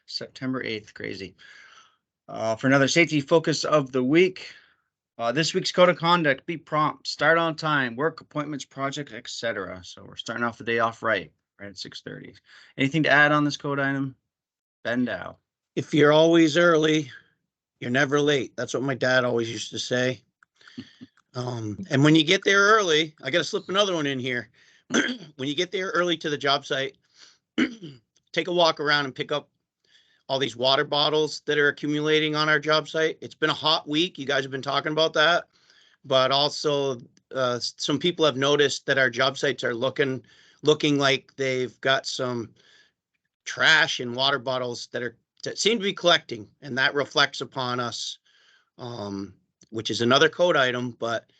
September 8th. Crazy. For another safety focus of the week. This week's code of conduct: be prompt, start on time, work appointments, projects, etc. So we're starting off the day off right at 6:30. Anything to add on this code item? Ben Dow. If you're always early, you're never late. That's what my dad always used to say. And when you get there early, I got to slip another one in here. When you get there early to the job site, take a walk around and pick up all these water bottles that are accumulating on our job site. It's been a hot week. You guys have been talking about that. But also, some people have noticed that our job sites are looking like they've got some trash and water bottles that seem to be collecting, and that reflects upon us, which is another code item, but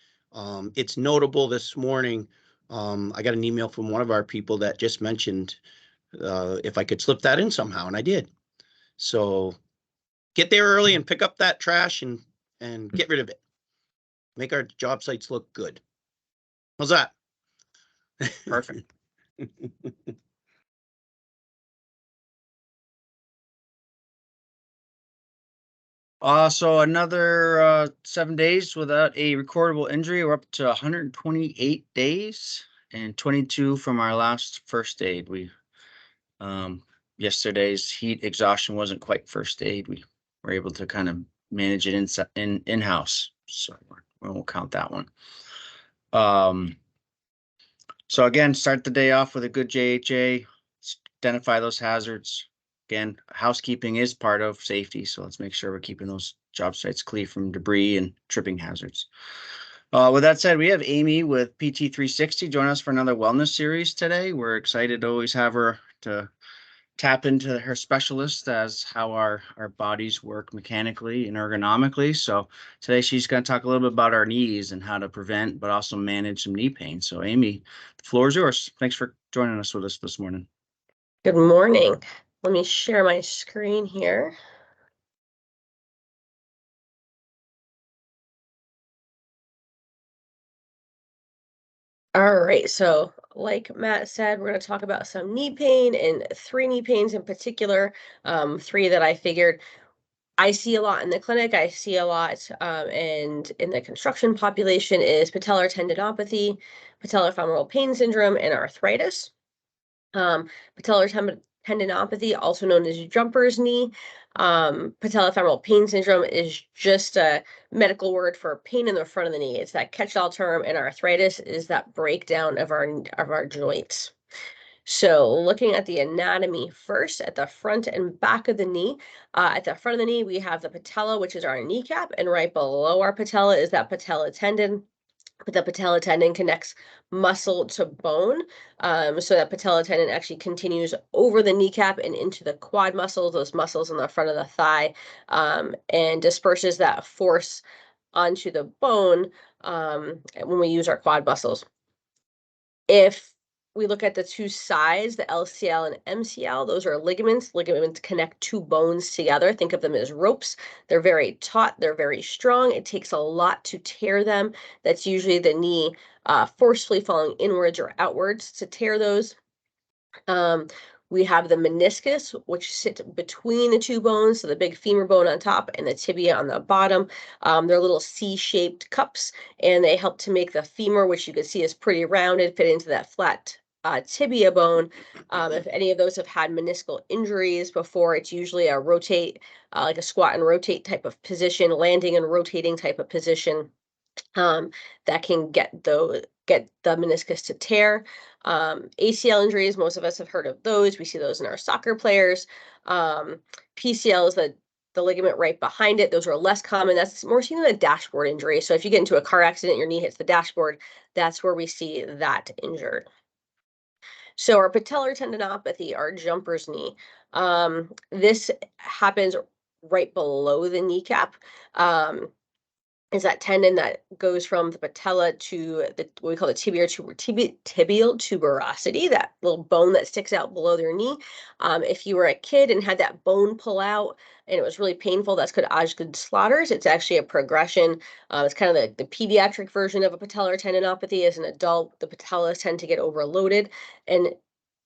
it's notable this morning. I got an email from one of our people that just mentioned if I could slip that in somehow, and I did. So get there early and pick up that trash and get rid of it. Make our job sites look good. How's that? Perfect. So another 7 days without a recordable injury. We're up to 128 days and 22 from our last first aid. We yesterday's heat exhaustion wasn't quite first aid. We were able to kind of manage it in-house, so we won't count that one. So again, start the day off with a good JHA. Identify those hazards. Again, housekeeping is part of safety, so let's make sure we're keeping those job sites clear from debris and tripping hazards. With that said, we have Amy with PT360 join us for another wellness series today. We're excited to always have her to tap into her specialist as how our bodies work mechanically and ergonomically. So today she's going to talk a little bit about our knees and how to prevent, but also manage some knee pain. So Amy, the floor is yours. Thanks for joining us with us this morning. Good morning. Let me share my screen here. All right, so like Matt said, we're going to talk about some knee pain and 3 knee pains in particular, 3 that I figured I see a lot in the clinic. I see a lot and in the construction population is patellar tendinopathy, patellofemoral pain syndrome, and arthritis. Patellar tendinopathy, also known as jumper's knee. Patellofemoral pain syndrome is just a medical word for pain in the front of the knee. It's that catch-all term, and arthritis is that breakdown of our joints. So looking at the anatomy first, at the front and back of the knee, at the front of the knee, we have the patella, which is our kneecap, and right below our patella is that patella tendon. The patella tendon connects muscle to bone. So that patella tendon actually continues over the kneecap and into the quad muscles, those muscles in the front of the thigh, and disperses that force onto the bone when we use our quad muscles. If we look at the 2 sides, the LCL and MCL, those are ligaments. Ligaments connect 2 bones together. Think of them as ropes. They're very taut. They're very strong. It takes a lot to tear them. That's usually the knee forcefully falling inwards or outwards to tear those. We have the meniscus, which sits between the 2 bones, so the big femur bone on top and the tibia on the bottom. They're little C-shaped cups, and they help to make the femur, which you can see is pretty rounded, fit into that flat tibia bone. If any of those have had meniscal injuries before, it's usually a rotate, like a squat and rotate type of position, landing and rotating type of position, that can get the meniscus to tear. ACL injuries, most of us have heard of those. We see those in our soccer players. PCL is the ligament right behind it. Those are less common. That's more seen in a dashboard injury. So if you get into a car accident, your knee hits the dashboard, that's where we see that injured. So our patellar tendinopathy, our jumper's knee, this happens right below the kneecap. Is that tendon that goes from the patella to what we call the tibial tuberosity, that little bone that sticks out below their knee. If you were a kid and had that bone pull out and it was really painful, that's called Osgood-Schlatter's. It's actually a progression. It's kind of the pediatric version of a patellar tendinopathy. As an adult, the patellas tend to get overloaded, and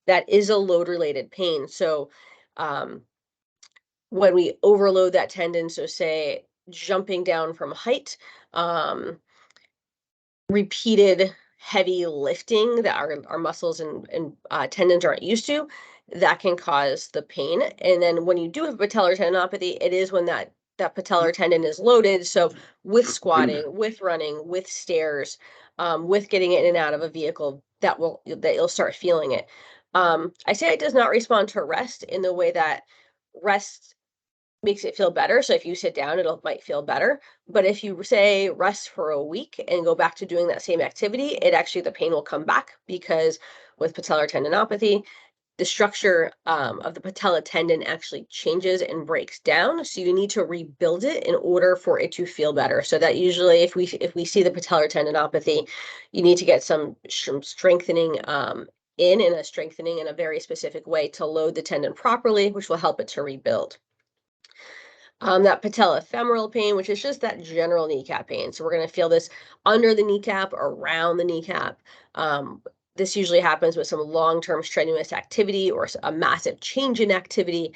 that is a load-related pain. So when we overload that tendon, so say jumping down from height, repeated heavy lifting that our muscles and tendons aren't used to, that can cause the pain. And then when you do have patellar tendinopathy, it is when that patellar tendon is loaded. So with squatting, with running, with stairs, with getting in and out of a vehicle, that you'll start feeling it. I say it does not respond to rest in the way that rest makes it feel better. So if you sit down, might feel better. But if you say rest for a week and go back to doing that same activity, the pain will come back, because with patellar tendinopathy, the structure of the patella tendon actually changes and breaks down. So you need to rebuild it in order for it to feel better. So that usually, if we see the patellar tendinopathy, you need to get some strengthening in a very specific way to load the tendon properly, which will help it to rebuild. That patellofemoral pain, which is just that general kneecap pain. So we're going to feel this under the kneecap, around the kneecap. This usually happens with some long-term strenuous activity or a massive change in activity.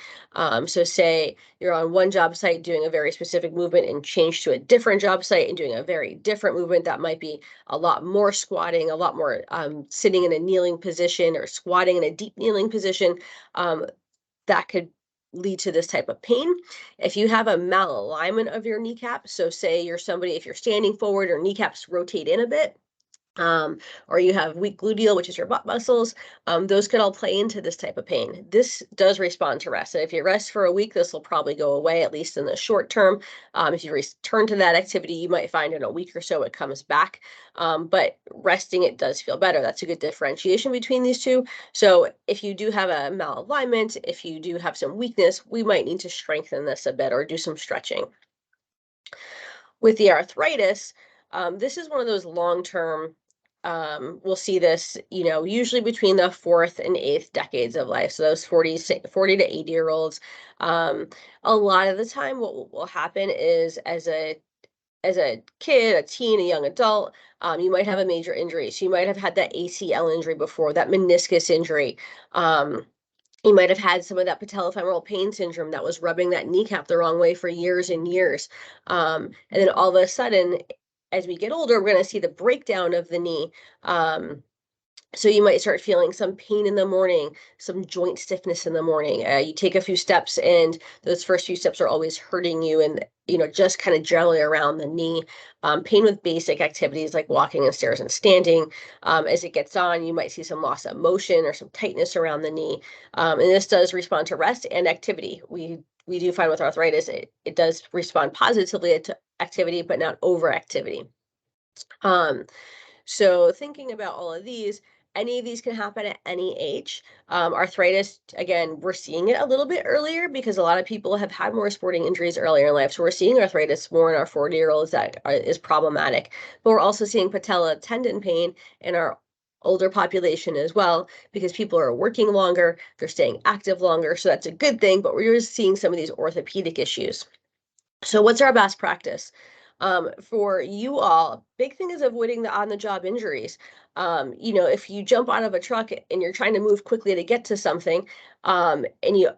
So say you're on one job site doing a very specific movement and change to a different job site and doing a very different movement that might be a lot more squatting, a lot more sitting in a kneeling position, or squatting in a deep kneeling position. That could lead to this type of pain. If you have a malalignment of your kneecap, so say if you're standing forward, your kneecaps rotate in a bit, or you have weak gluteal, which is your butt muscles, those could all play into this type of pain. This does respond to rest. So if you rest for a week, this will probably go away, at least in the short term. If you return to that activity, you might find in a week or so it comes back. But resting, it does feel better. That's a good differentiation between these two. So if you do have a malalignment, if you do have some weakness, we might need to strengthen this a bit or do some stretching. With the arthritis, this is one of those long-term, we'll see this, usually between the 4th and 8th decades of life. So those 40 to 80-year-olds, a lot of the time what will happen is as a kid, a teen, a young adult, you might have a major injury. So you might have had that ACL injury before, that meniscus injury. You might have had some of that patellofemoral pain syndrome that was rubbing that kneecap the wrong way for years and years. And then all of a sudden, as we get older, we're going to see the breakdown of the knee. So you might start feeling some pain in the morning, some joint stiffness in the morning. You take a few steps, and those first few steps are always hurting you, and just kind of generally around the knee. Pain with basic activities like walking and stairs and standing. As it gets on, you might see some loss of motion or some tightness around the knee. And this does respond to rest and activity. We do find with arthritis, it does respond positively to activity, but not overactivity. So thinking about all of these, any of these can happen at any age. Arthritis, again, we're seeing it a little bit earlier because a lot of people have had more sporting injuries earlier in life. So we're seeing arthritis more in our 40-year-olds that is problematic. But we're also seeing patella tendon pain in our older population as well, because people are working longer, they're staying active longer. So that's a good thing, but we're just seeing some of these orthopedic issues. So what's our best practice? For you all, big thing is avoiding the on-the-job injuries. If you jump out of a truck and you're trying to move quickly to get to something, and you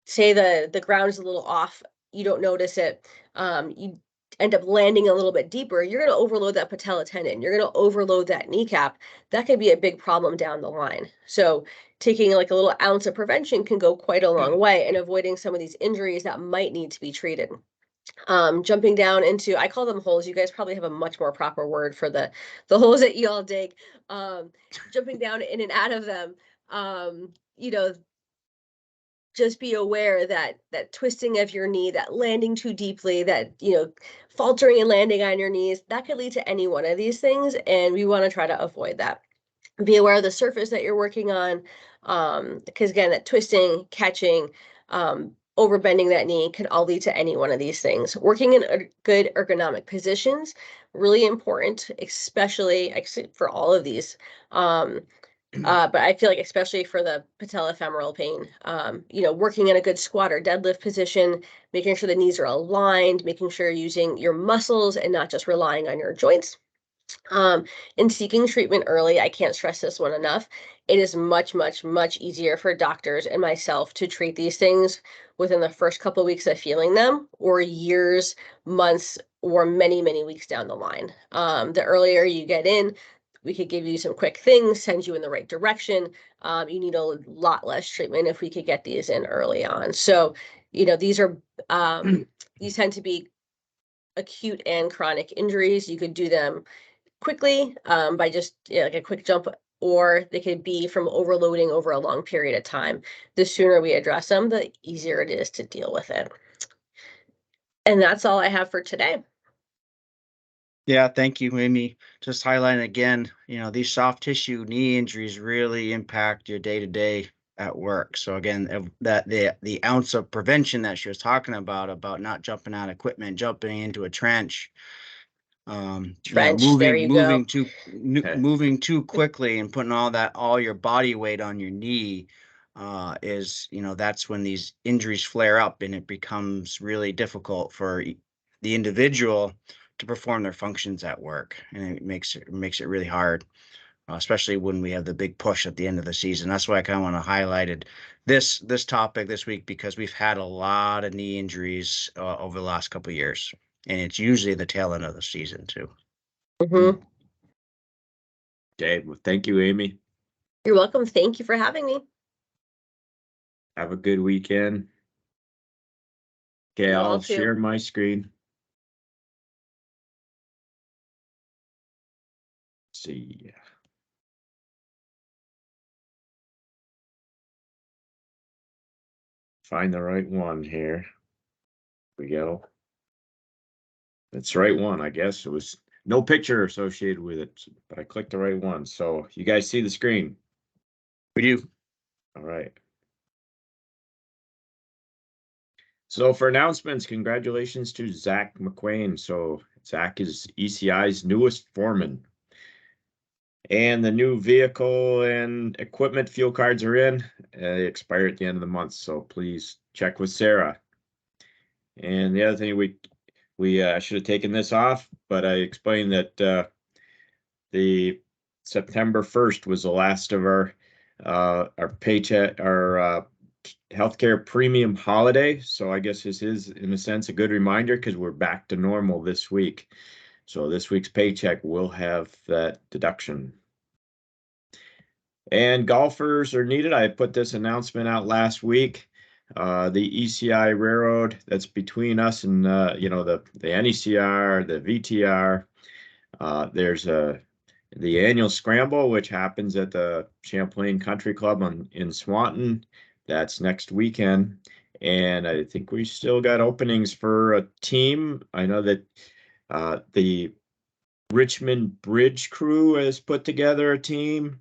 say the ground is a little off, you don't notice it, you end up landing a little bit deeper, you're going to overload that patella tendon, you're going to overload that kneecap. That could be a big problem down the line. So taking like a little ounce of prevention can go quite a long way in avoiding some of these injuries that might need to be treated. Jumping down into, I call them holes. You guys probably have a much more proper word for the holes that you all dig. Jumping down in and out of them, just be aware that twisting of your knee, that landing too deeply, that, faltering and landing on your knees, that could lead to any one of these things. And we want to try to avoid that. Be aware of the surface that you're working on. Because again, that twisting, catching, overbending that knee can all lead to any one of these things. Working in good ergonomic positions, really important, especially for all of these. But I feel like especially for the patellofemoral pain, working in a good squat or deadlift position, making sure the knees are aligned, making sure you're using your muscles and not just relying on your joints. In seeking treatment early, I can't stress this one enough. It is much, much, much easier for doctors and myself to treat these things within the first couple of weeks of feeling them, or years, months, or many, many weeks down the line. The earlier you get in, we could give you some quick things, send you in the right direction. You need a lot less treatment if we could get these in early on. So, these are these tend to be acute and chronic injuries. You could do them quickly by just like a quick jump, or they could be from overloading over a long period of time. The sooner we address them, the easier it is to deal with it. And that's all I have for today. Yeah, thank you, Amy. Just highlighting again, these soft tissue knee injuries really impact your day-to-day at work. So again, that the ounce of prevention that she was talking about not jumping out of equipment, jumping into a trench, Trench, there you go. moving too quickly and putting all your body weight on your knee, is, that's when these injuries flare up and it becomes really difficult for the individual to perform their functions at work, and it makes it really hard, especially when we have the big push at the end of the season. That's why I kind of want to highlight this topic this week, because we've had a lot of knee injuries over the last couple of years, and it's usually the tail end of the season too. Mm-hmm. Okay, well, thank you, Amy. You're welcome. Thank you for having me. Have a good weekend. Okay, You all I'll too. share my screen. Let's see. Find the right one here. We go. That's the right one, I guess. It was no picture associated with it, but I clicked the right one. So you guys see the screen? We do. All right. So for announcements, congratulations to Zach McQuain. So Zach is ECI's newest foreman. And the new vehicle and equipment fuel cards are in. They expire at the end of the month, so please check with Sarah. And the other thing, we should have taken this off, but I explained that the September 1st was the last of our paycheck, our healthcare premium holiday. So I guess this is, in a sense, a good reminder because we're back to normal this week. So this week's paycheck will have that deduction. And golfers are needed. I put this announcement out last week. The ECI Railroad that's between us and the NECR, the VTR. There's the annual scramble, which happens at the Champlain Country Club in Swanton. That's next weekend. And I think we still got openings for a team. I know that the Richmond Bridge crew has put together a team.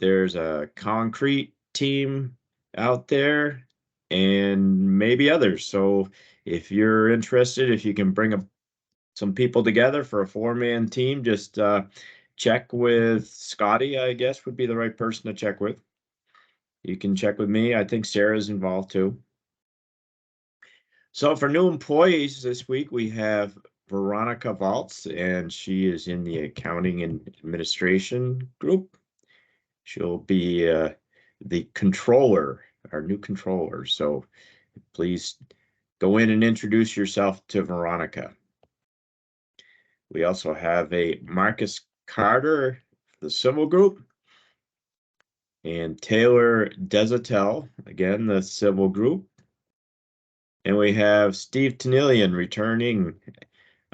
There's a concrete team out there and maybe others. So if you're interested, if you can bring some people together for a 4-man team, just check with Scotty, I guess would be the right person to check with. You can check with me. I think Sarah's involved too. So for new employees this week, we have Veronica Valtz, and she is in the accounting and administration group. She'll be the controller, our new controller. So please go in and introduce yourself to Veronica. We also have a Marcus Carter, the civil group, and Taylor Desatel, again, the civil group. And we have Steve Tennillian returning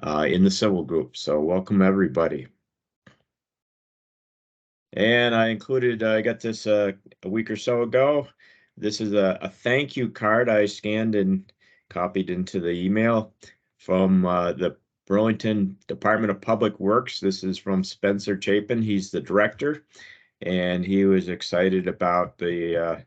in the civil group. So welcome, everybody. And I got this a week or so ago. This is a thank you card I scanned and copied into the email from the Burlington Department of Public Works. This is from Spencer Chapin. He's the director, and he was excited about the,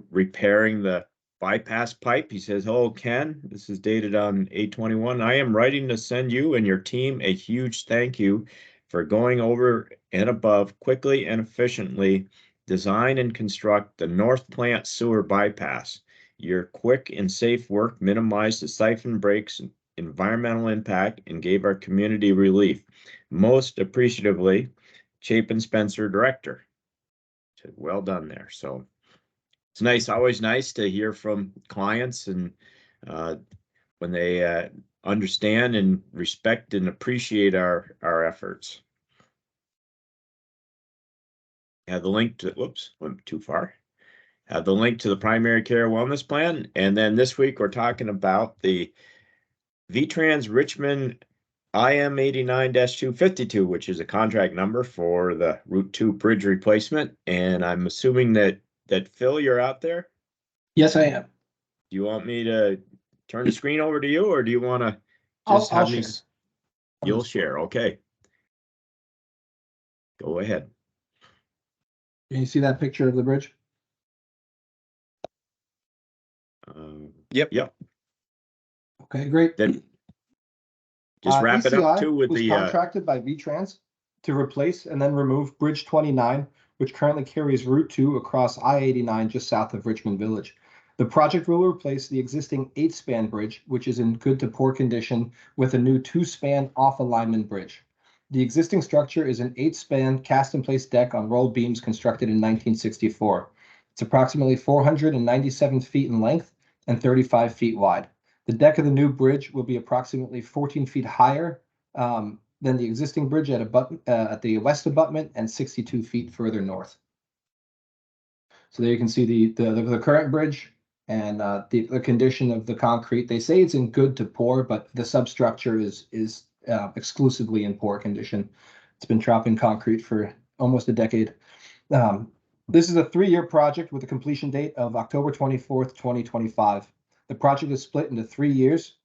repairing the bypass pipe. He says, "Hello, Ken. This is dated on 8/21. I am writing to send you and your team a huge thank you for going over and above quickly and efficiently design and construct the North Plant Sewer Bypass. Your quick and safe work minimized the siphon breaks environmental impact and gave our community relief. Most appreciatively, Chapin Spencer, Director. Said, well done there. So it's nice, always nice to hear from clients and when they understand and respect and appreciate our efforts. Have the link to, whoops, went too far. Have the link to the primary care wellness plan. And then this week we're talking about the VTrans Richmond IM 89-252, which is a contract number for the Route 2 bridge replacement. And I'm assuming that Phil, you're out there. Yes, I am. Do you want me to turn the screen over to you, or do you want to just I'll have me? share. You'll share. Okay. Go ahead. Can you see that picture of the bridge? Yep. Okay, great. Then just wrap it up ECI too with was the contracted by VTrans to replace and then remove Bridge 29, which currently carries Route 2 across I-89 just south of Richmond Village. The project will replace the existing 8-span bridge, which is in good to poor condition, with a new 2-span off-alignment bridge. The existing structure is an 8-span cast-in-place deck on rolled beams constructed in 1964. It's approximately 497 feet in length and 35 feet wide. The deck of the new bridge will be approximately 14 feet higher than the existing bridge at the west abutment and 62 feet further north. So there you can see the current bridge and the condition of the concrete. They say it's in good to poor, but the substructure is exclusively in poor condition. It's been chopping concrete for almost a decade. This is a 3-year project with a completion date of October 24th, 2025. The project is split into 3 years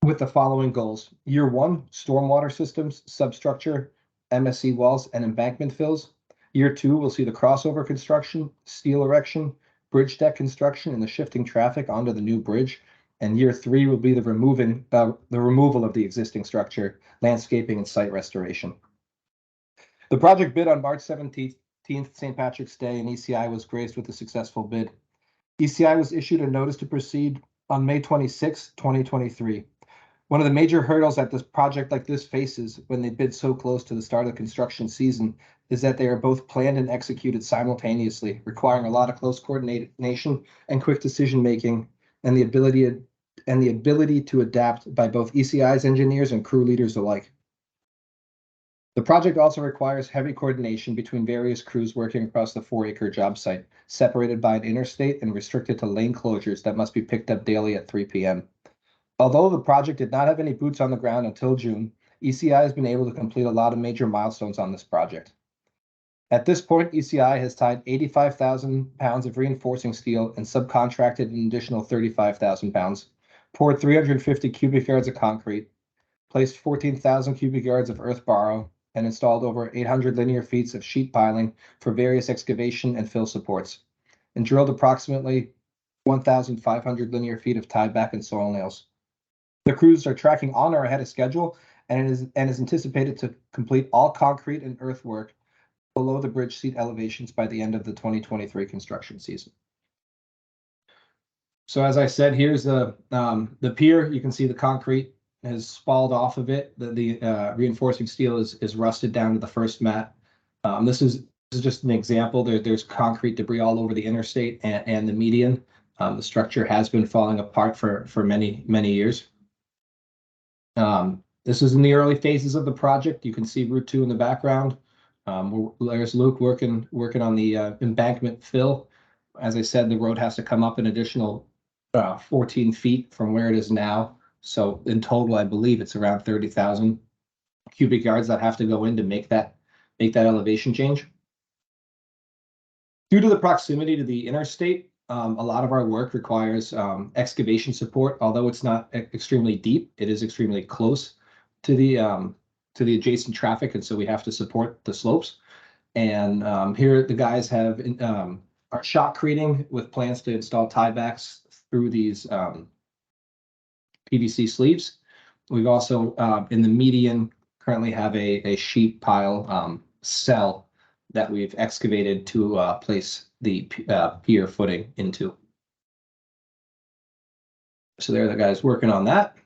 with the following goals. Year 1, stormwater systems, substructure, MSC walls, and embankment fills. Year 2 will see the crossover construction, steel erection, bridge deck construction, and the shifting traffic onto the new bridge. And year 3 will be the removal of the existing structure, landscaping, and site restoration. The project bid on March 17th, St. Patrick's Day, and ECI was graced with a successful bid. ECI was issued a notice to proceed on May 26, 2023. One of the major hurdles that this project like this faces when they bid so close to the start of the construction season is that they are both planned and executed simultaneously, requiring a lot of close coordination and quick decision-making, and the ability to adapt by both ECI's engineers and crew leaders alike. The project also requires heavy coordination between various crews working across the 4-acre job site, separated by an interstate and restricted to lane closures that must be picked up daily at 3 p.m. Although the project did not have any boots on the ground until June, ECI has been able to complete a lot of major milestones on this project. At this point, ECI has tied 85,000 pounds of reinforcing steel and subcontracted an additional 35,000 pounds, poured 350 cubic yards of concrete, placed 14,000 cubic yards of earth borrow, and installed over 800 linear feet of sheet piling for various excavation and fill supports, and drilled approximately 1,500 linear feet of tieback and soil nails. The crews are tracking on or ahead of schedule and is anticipated to complete all concrete and earthwork below the bridge seat elevations by the end of the 2023 construction season. So as I said, here's the pier. You can see the concrete has spalled off of it. The reinforcing steel is rusted down to the first mat. This is just an example. There's concrete debris all over the interstate and the median. The structure has been falling apart for many years. This is in the early phases of the project. You can see Route 2 in the background. There's Luke working on the embankment fill. As I said, the road has to come up an additional 14 feet from where it is now. So in total, I believe it's around 30,000 cubic yards that have to go in to make that elevation change. Due to the proximity to the interstate, a lot of our work requires excavation support. Although it's not extremely deep, it is extremely close to the adjacent traffic, and so we have to support the slopes. And here the guys have are shotcreting with plans to install tiebacks through these PVC sleeves. We've also in the median currently have a sheet pile cell that we've excavated to place the pier footing into. So there are the guys working on that.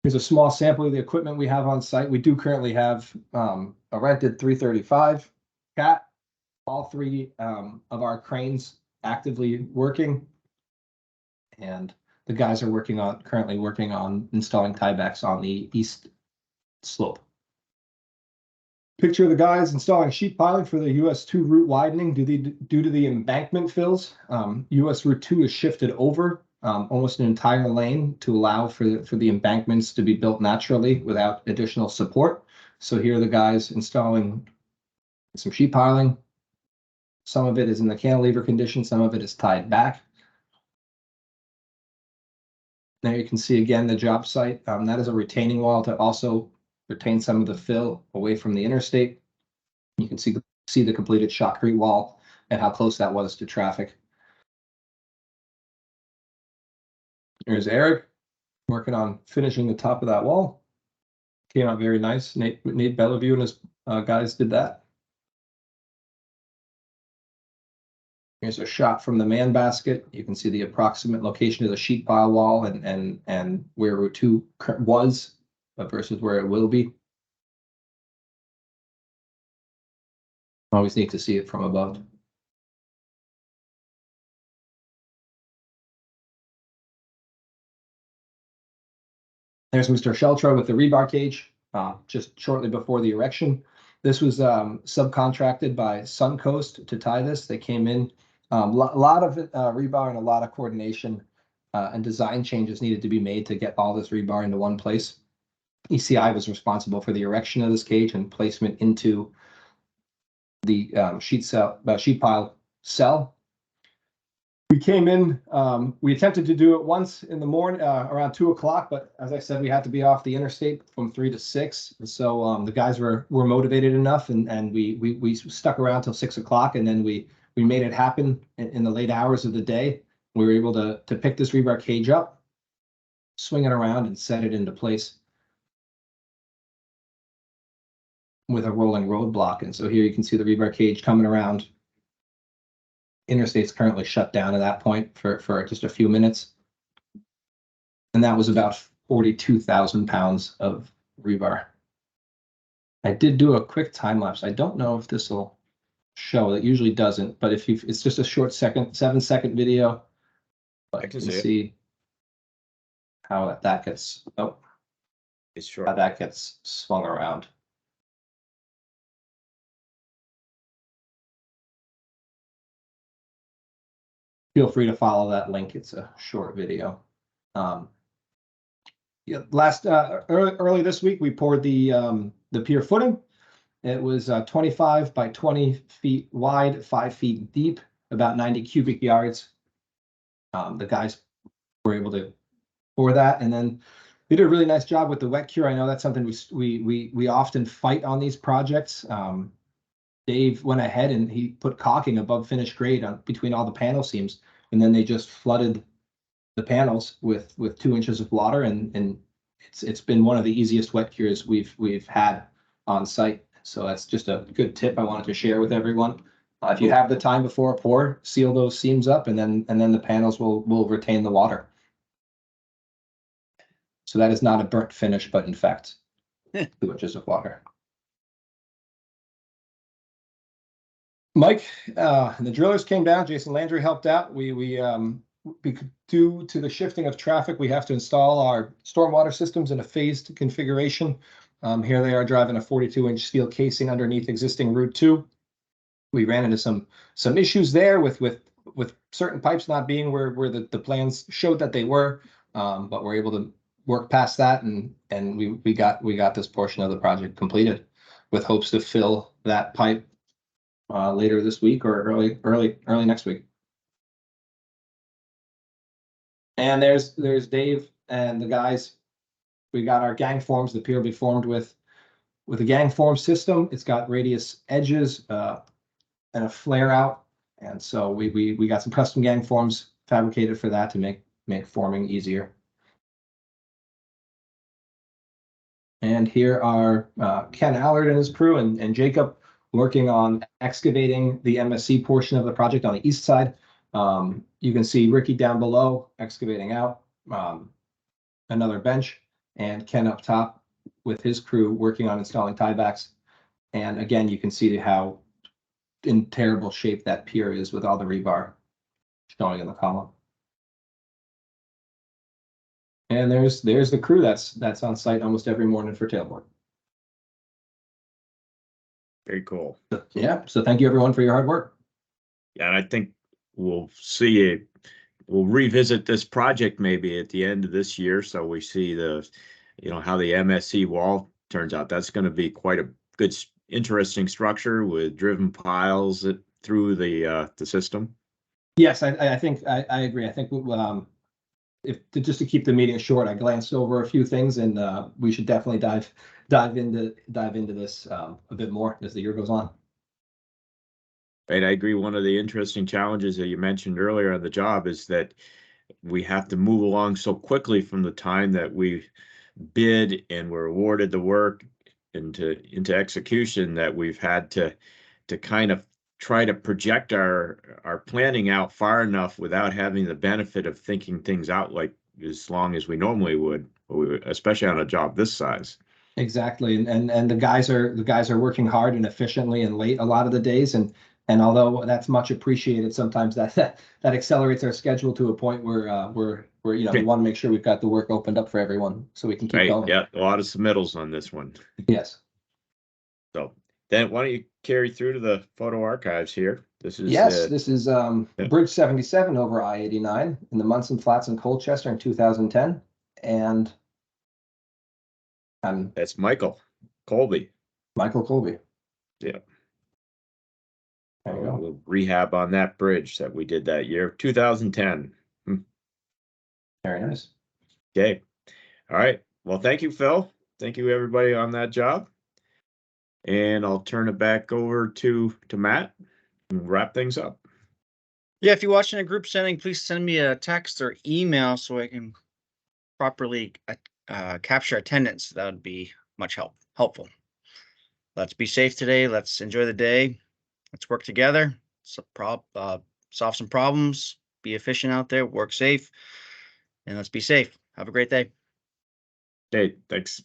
Here's a small sample of the equipment we have on site. We do currently have a rented 335 Cat, all three of our cranes actively working. And the guys are currently working on installing tiebacks on the east slope. Picture of the guys installing sheet piling for the US 2 route widening due to the embankment fills. US Route 2 is shifted over almost an entire lane to allow for the embankments to be built naturally without additional support. So here are the guys installing some sheet piling. Some of it is in the cantilever condition, some of it is tied back. There you can see again the job site. That is a retaining wall to also retain some of the fill away from the interstate. You can see the completed shotcrete wall and how close that was to traffic. Here's Eric working on finishing the top of that wall. Came out very nice. Nate Bellevue and his guys did that. Here's a shot from the man basket. You can see the approximate location of the sheet pile wall and where Route 2 was versus where it will be. Always neat to see it from above. There's Mr. Sheltra with the rebar cage, just shortly before the erection. This was subcontracted by Suncoast to tie this. They came in, a lot of rebar and a lot of coordination and design changes needed to be made to get all this rebar into one place. ECI was responsible for the erection of this cage and placement into the sheet pile cell. We came in, we attempted to do it once in the morning, around 2 o'clock, but as I said, we had to be off the interstate from 3 to 6. And so the guys were motivated enough and we stuck around till 6 o'clock, and then we made it happen in the late hours of the day. We were able to pick this rebar cage up, swing it around and set it into place with a rolling roadblock. And so here you can see the rebar cage coming around. Interstate's currently shut down at that point for just a few minutes. And that was about 42,000 pounds of rebar. I did do a quick time lapse. I don't know if this will show. It usually doesn't, but it's just a short 7-second video. But I can you see it. How that gets, It's short. how that gets swung around. Feel free to follow that link. It's a short video. Yeah, early this week, we poured the pier footing. It was 25 by 20 feet wide, 5 feet deep, about 90 cubic yards. The guys were able to pour that, and then they did a really nice job with the wet cure. I know that's something we often fight on these projects. Dave went ahead and he put caulking above finished grade between all the panel seams, and then they just flooded the panels with 2 inches of water, and it's been one of the easiest wet cures we've had on site. So that's just a good tip I wanted to share with everyone. If you have the time before a pour, seal those seams up, and then the panels will retain the water. So that is not a burnt finish, but in fact, 2 inches of water. Mike, the drillers came down. Jason Landry helped out. Due to the shifting of traffic, we have to install our stormwater systems in a phased configuration. Here they are driving a 42-inch steel casing underneath existing Route 2. We ran into some issues there with certain pipes not being where the plans showed that they were, but we're able to work past that, and we got this portion of the project completed with hopes to fill that pipe later this week or early next week. And there's Dave and the guys. We got our gang forms. The pier will be formed with a gang form system. It's got radius edges and a flare out, and so we got some custom gang forms fabricated for that to make forming easier. And here are Ken Allard and his crew and Jacob working on excavating the MSC portion of the project on the east side. You can see Ricky down below excavating out, another bench, and Ken up top with his crew working on installing tiebacks. And again, you can see how in terrible shape that pier is with all the rebar showing in the column. And there's the crew that's on site almost every morning for tailboard. Very cool. Yeah, so thank you everyone for your hard work. Yeah, and I think we'll see it. We'll revisit this project maybe at the end of this year, so we see the, how the MSC wall turns out. That's going to be quite a good, interesting structure with driven piles through the system. Yes, I think I agree. I think just to keep the meeting short, I glanced over a few things, and we should definitely dive into this a bit more as the year goes on. Right, I agree. One of the interesting challenges that you mentioned earlier on the job is that we have to move along so quickly from the time that we bid and we're awarded the work into execution, that we've had to kind of try to project our planning out far enough without having the benefit of thinking things out like as long as we normally would, especially on a job this size. Exactly, and the guys are working hard and efficiently and late a lot of the days, and although that's much appreciated, sometimes that accelerates our schedule to a point where we want to make sure we've got the work opened up for everyone so we can keep going. Yeah, a lot of submittals on this one. Yes. So then why don't you carry through to the photo archives here? This is This is Bridge 77 over I-89 in the Munson Flats in Colchester in 2010, and that's Michael Colby. Michael Colby. Yeah. There you go. We'll rehab on that bridge that we did that year, 2010. Very nice. Okay. All right. Well, thank you, Phil. Thank you, everybody, on that job. And I'll turn it back over to Matt and wrap things up. Yeah, if you're watching a group setting, please send me a text or email so I can properly capture attendance. That would be much helpful. Let's be safe today. Let's enjoy the day. Let's work together. Solve some problems. Be efficient out there. Work safe. And let's be safe. Have a great day. Okay, thanks.